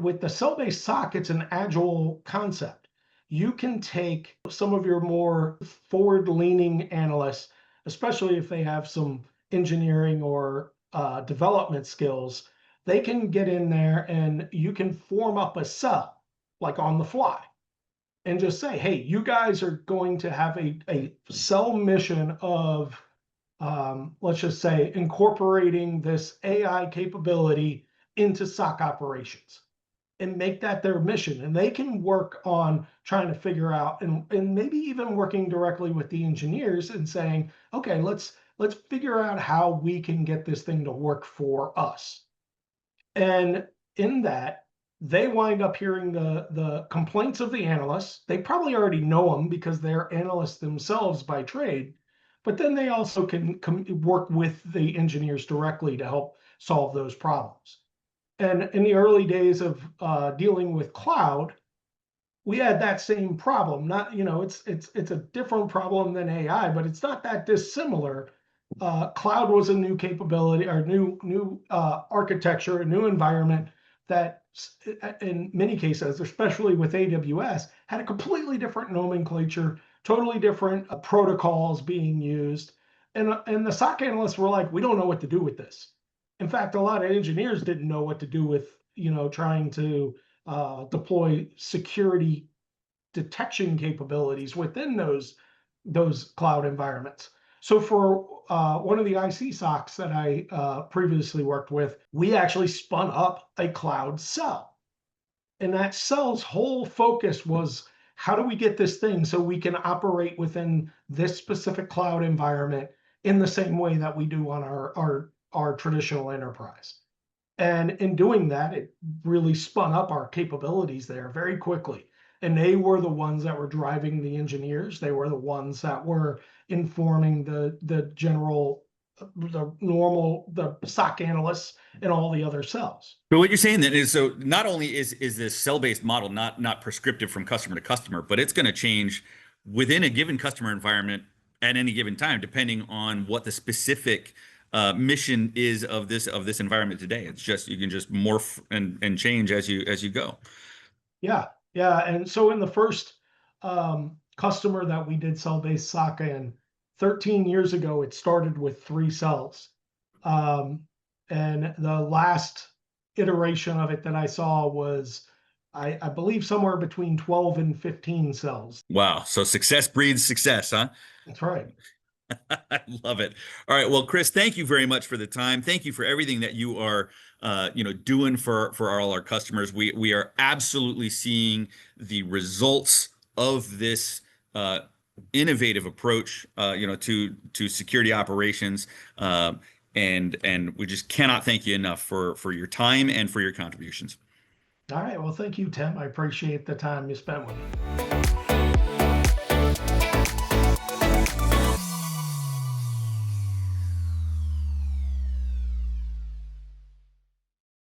with the cell-based SOC, it's an agile concept. You can take some of your more forward-leaning analysts, especially if they have some engineering or development skills, they can get in there and you can form up a cell like on the fly and just say, hey, you guys are going to have a cell mission of, let's just say, incorporating this AI capability into SOC operations and make that their mission. And they can work on trying to figure out and maybe even working directly with the engineers and saying, okay, let's figure out how we can get this thing to work for us. And in that, they wind up hearing the complaints of the analysts. They probably already know them because they're analysts themselves by trade, but then they also can work with the engineers directly to help solve those problems. And in the early days of dealing with cloud, we had that same problem. Not, it's a different problem than AI, but it's not that dissimilar. Cloud was a new capability or new architecture, a new environment that in many cases, especially with AWS, had a completely different nomenclature, totally different protocols being used. And the SOC analysts were like, we don't know what to do with this. In fact, a lot of engineers didn't know what to do with, trying to deploy security detection capabilities within those cloud environments. So for one of the IC SOCs that I previously worked with, we actually spun up a cloud cell. And that cell's whole focus was, how do we get this thing so we can operate within this specific cloud environment in the same way that we do on our traditional enterprise? And in doing that, it really spun up our capabilities there very quickly. And they were the ones that were driving the engineers. They were the ones that were informing the SOC analysts and all the other cells. But what you're saying then is, so not only is this cell-based model not prescriptive from customer to customer, but it's going to change within a given customer environment at any given time, depending on what the specific mission is of this environment today. It's just, you can just morph and change as you go. Yeah. And so in the first customer that we did cell-based SOC in 13 years ago, it started with 3 cells. And the last iteration of it that I saw was, I believe, somewhere between 12 and 15 cells. Wow. So success breeds success, huh? That's right. I love it. All right. Well, Chris, thank you very much for the time. Thank you for everything that you are, doing for all our customers. We are absolutely seeing the results of this innovative approach, to security operations, and we just cannot thank you enough for your time and for your contributions. All right. Well, thank you, Tim. I appreciate the time you spent with me.